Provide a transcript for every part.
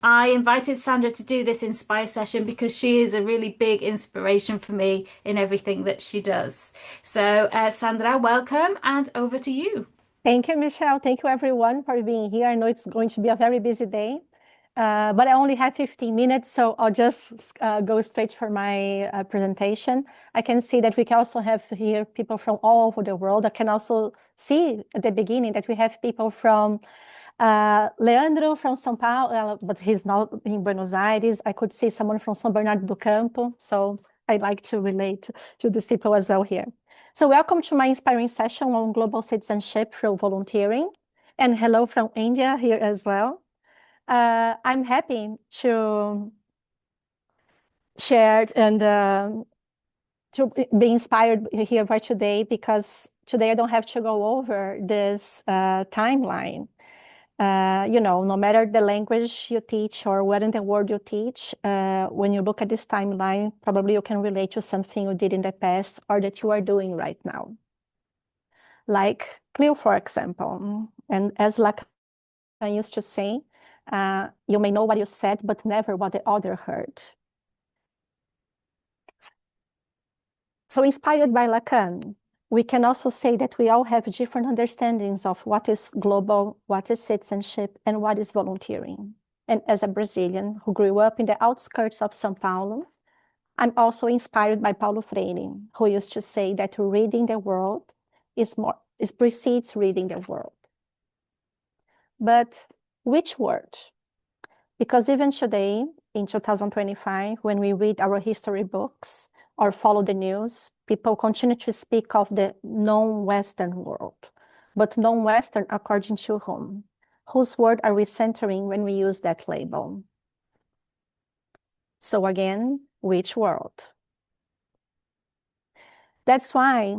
I invited Sandra to do this Inspire session because she is a really big inspiration for me in everything that she does. So, Sandra, welcome and over to you. Thank you, Michelle. Thank you, everyone, for being here. I know it's going to be a very busy day, but I only have 15 minutes, so I'll just go straight for my presentation. I can see that we can also have here people from all over the world. I can also see at the beginning that we have people from Leandro from São Paulo, but he's not in Buenos Aires. I could see someone from São Bernardo do Campo, so I like to relate to these people as well here. So welcome to my inspiring session on global citizenship through volunteering. And hello from India here as well. I'm happy to share and to be inspired here by today because today I don't have to go over this timeline. No matter the language you teach or what in the world you teach, when you look at this timeline, probably you can relate to something you did in the past or that you are doing right now. Like Cleo, for example. And as Lacan used to say, you may know what you said, but never what the other heard. So inspired by Lacan, we can also say that we all have different understandings of what is global, what is citizenship, and what is volunteering. And as a Brazilian who grew up in the outskirts of São Paulo, I'm also inspired by Paulo Freire, who used to say that reading the world precedes reading the world. But which word? Because even today, in 2025, when we read our history books, or follow the news, people continue to speak of the non-Western world. But non-Western according to whom? Whose word are we centering when we use that label? So again, which world? That's why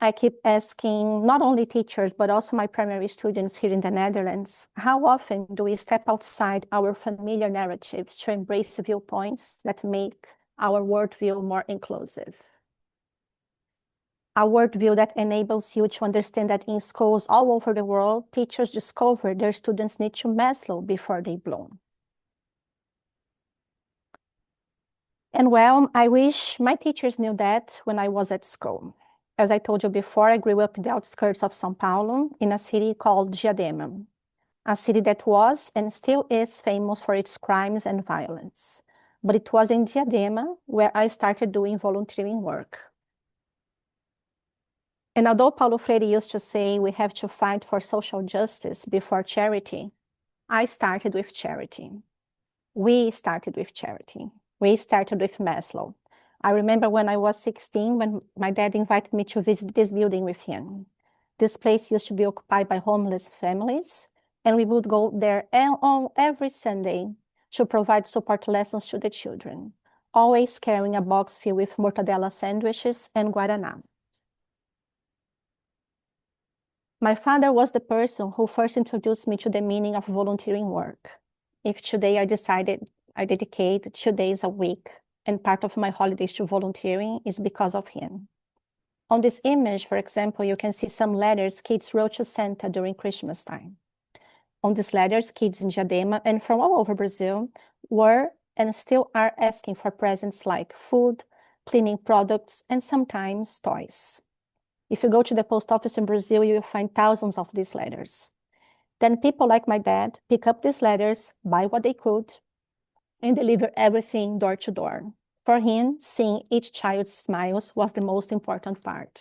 I keep asking not only teachers, but also my primary students here in the Netherlands, how often do we step outside our familiar narratives to embrace viewpoints that make our worldview more inclusive? A worldview that enables you to understand that in schools all over the world, teachers discover their students need to Maslow before they bloom. And well, I wish my teachers knew that when I was at school. As I told you before, I grew up in the outskirts of São Paulo in a city called Diadema, a city that was and still is famous for its crimes and violence. But it was in Diadema where I started doing volunteering work. And although Paulo Freire used to say we have to fight for social justice before charity, I started with charity. We started with charity. We started with Maslow. I remember when I was 16, when my dad invited me to visit this building with him. This place used to be occupied by homeless families, and we would go there on every Sunday to provide support lessons to the children, always carrying a box filled with mortadella sandwiches and guaraná. My father was the person who first introduced me to the meaning of volunteering work. If today I decided I dedicate 2 days a week and part of my holidays to volunteering is because of him. On this image, for example, you can see some letters kids wrote to Santa during Christmas time. On these letters, kids in Diadema and from all over Brazil were and still are asking for presents like food, cleaning products, and sometimes toys. If you go to the post office in Brazil, you will find thousands of these letters. Then people like my dad pick up these letters, buy what they could, and deliver everything door to door. For him, seeing each child's smiles was the most important part.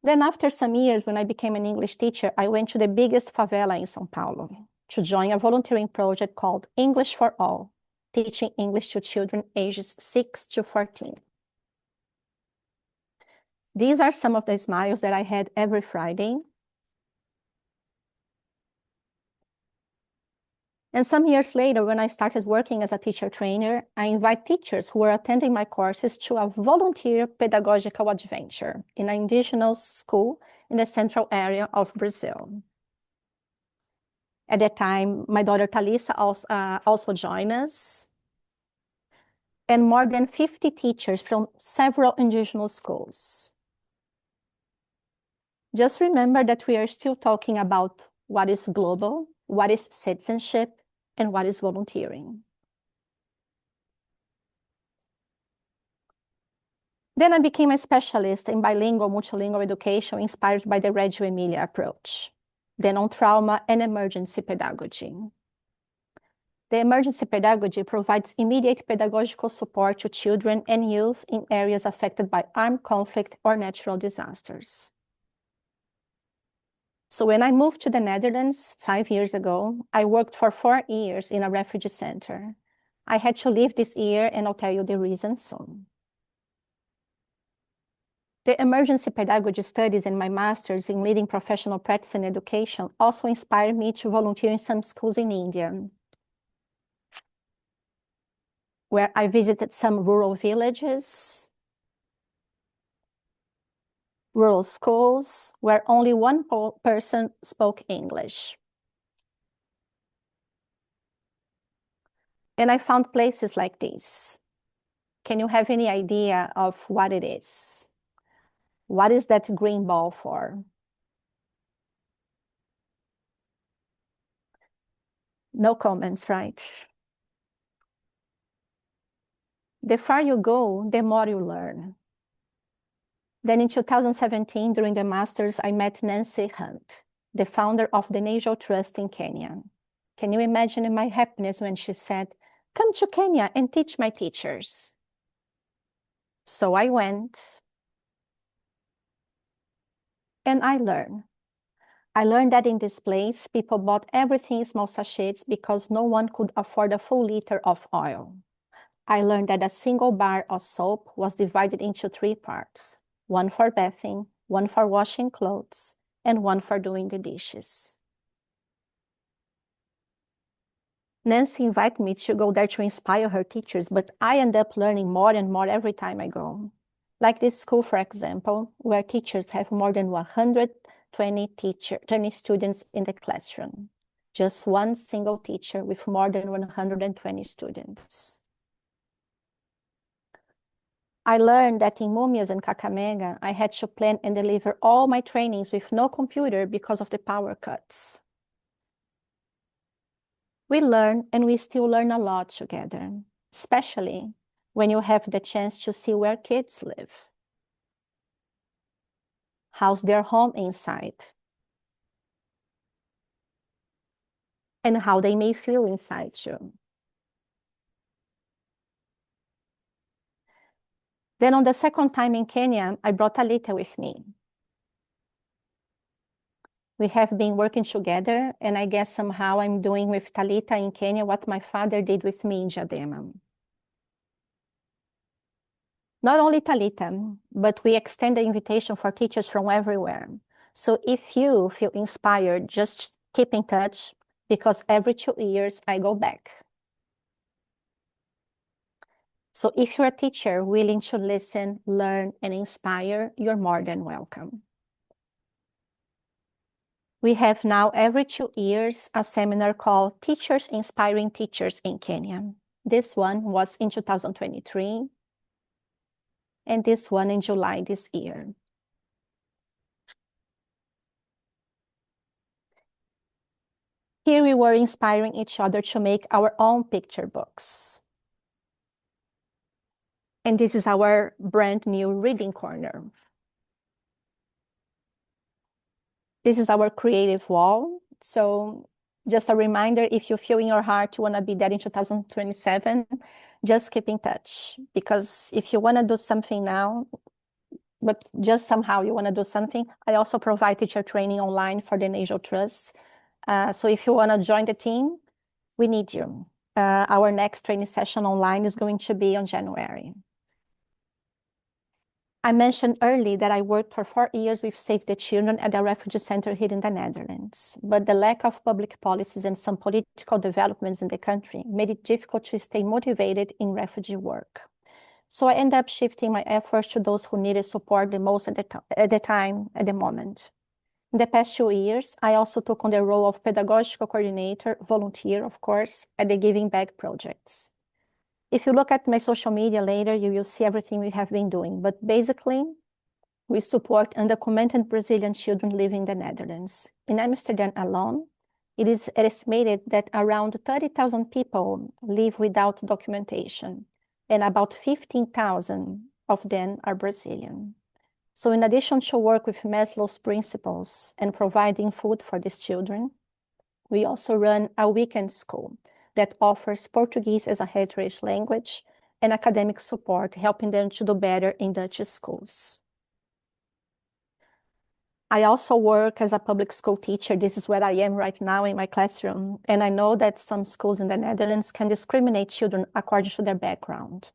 Then after some years, when I became an English teacher, I went to the biggest favela in São Paulo to join a volunteering project called English for All, teaching English to children ages 6 to 14. These are some of the smiles that I had every Friday. And some years later, when I started working as a teacher trainer, I invite teachers who were attending my courses to a volunteer pedagogical adventure in an indigenous school in the central area of Brazil. At that time, my daughter Thalissa also joined us, and more than 50 teachers from several indigenous schools. Just remember that we are still talking about what is global, what is citizenship and what is volunteering. Then I became a specialist in bilingual, multilingual education inspired by the Reggio Emilia approach, then on trauma and emergency pedagogy. The emergency pedagogy provides immediate pedagogical support to children and youth in areas affected by armed conflict or natural disasters. So when I moved to the Netherlands 5 years ago, I worked for 4 years in a refugee center. I had to leave this year, and I'll tell you the reason soon. The emergency pedagogy studies and my master's in leading professional practice and education also inspired me to volunteer in some schools in India, where I visited some rural villages, rural schools, where only one person spoke English. And I found places like this. Can you have any idea of what it is? What is that green ball for? No comments, right? The farther you go, the more you learn. Then in 2017, during the master's, I met Nancy Hunt, the founder of the National Trust in Kenya. Can you imagine my happiness when she said, "Come to Kenya and teach my teachers"? So I went, and I learned. I learned that in this place, people bought everything in small sachets because no one could afford a full liter of oil. I learned that a single bar of soap was divided into 3 parts, one for bathing, one for washing clothes, and one for doing the dishes. Nancy invited me to go there to inspire her teachers, but I end up learning more and more every time I go. Like this school, for example, where teachers have more than 120 students in the classroom. Just one single teacher with more than 120 students. I learned that in Mumias and Kakamega, I had to plan and deliver all my trainings with no computer because of the power cuts. We learn, and we still learn a lot together, especially when you have the chance to see where kids live. How's their home inside? And how they may feel inside too. Then on the second time in Kenya, I brought Alita with me. We have been working together, and I guess somehow I'm doing with Talita in Kenya what my father did with me in Diadema. Not only Talita, but we extend the invitation for teachers from everywhere. So if you feel inspired, just keep in touch, because every 2 years I go back. So if you're a teacher willing to listen, learn, and inspire, you're more than welcome. We have now every 2 years a seminar called Teachers Inspiring Teachers in Kenya. This one was in 2023, and this one in July this year. Here we were inspiring each other to make our own picture books. And this is our brand new reading corner. This is our creative wall. So just a reminder, if you feel in your heart you want to be there in 2027, just keep in touch. Because if you want to do something now, but just somehow you want to do something, I also provide teacher training online for the National Trust. So if you want to join the team, we need you. Our next training session online is going to be on January. I mentioned earlier that I worked for 4 years with Save the Children at a refugee center here in the Netherlands, but the lack of public policies and some political developments in the country made it difficult to stay motivated in refugee work. So I ended up shifting my efforts to those who needed support the most at the moment. In the past 2 years, I also took on the role of pedagogical coordinator, volunteer, of course, at the Giving Back projects. If you look at my social media later, you will see everything we have been doing. But basically, we support undocumented Brazilian children living in the Netherlands. In Amsterdam alone, it is estimated that around 30,000 people live without documentation, and about 15,000 of them are Brazilian. So in addition to work with Maslow's principles and providing food for these children, we also run a weekend school that offers Portuguese as a heritage language and academic support, helping them to do better in Dutch schools. I also work as a public school teacher. This is where I am right now in my classroom. And I know that some schools in the Netherlands can discriminate children according to their background.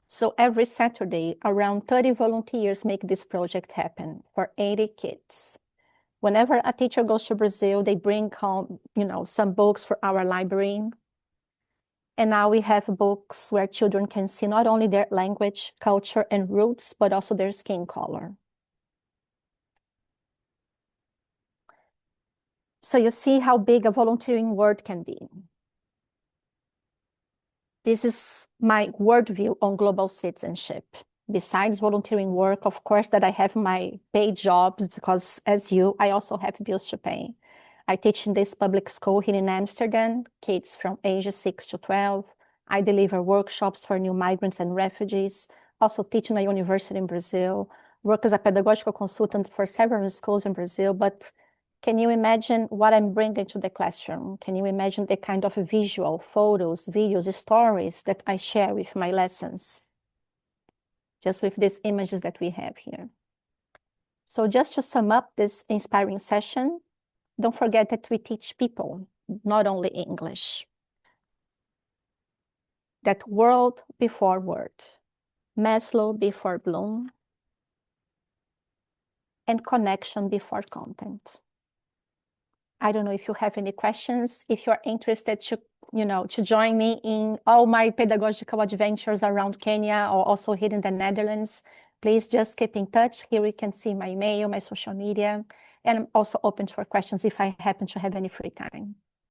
So every Saturday, around 30 volunteers make this project happen for 80 kids. Whenever a teacher goes to Brazil, they bring home, some books for our library. And now we have books where children can see not only their language, culture, and roots, but also their skin color. So you see how big a volunteering world can be. This is my worldview on global citizenship. Besides volunteering work, of course, that I have my paid jobs because as you, I also have bills to pay. I teach in this public school here in Amsterdam, kids from ages 6 to 12. I deliver workshops for new migrants and refugees, also teach in a university in Brazil, work as a pedagogical consultant for several schools in Brazil. But can you imagine what I'm bringing to the classroom? Can you imagine the kind of visual, photos, videos, stories that I share with my lessons? Just with these images that we have here. So just to sum up this inspiring session, don't forget that we teach people, not only English. That world before word, Maslow before Bloom, and connection before content. I don't know if you have any questions. If you're interested to join me in all my pedagogical adventures around Kenya or also here in the Netherlands, please just keep in touch. Here you can see my email, my social media, and I'm also open for questions if I happen to have any free time.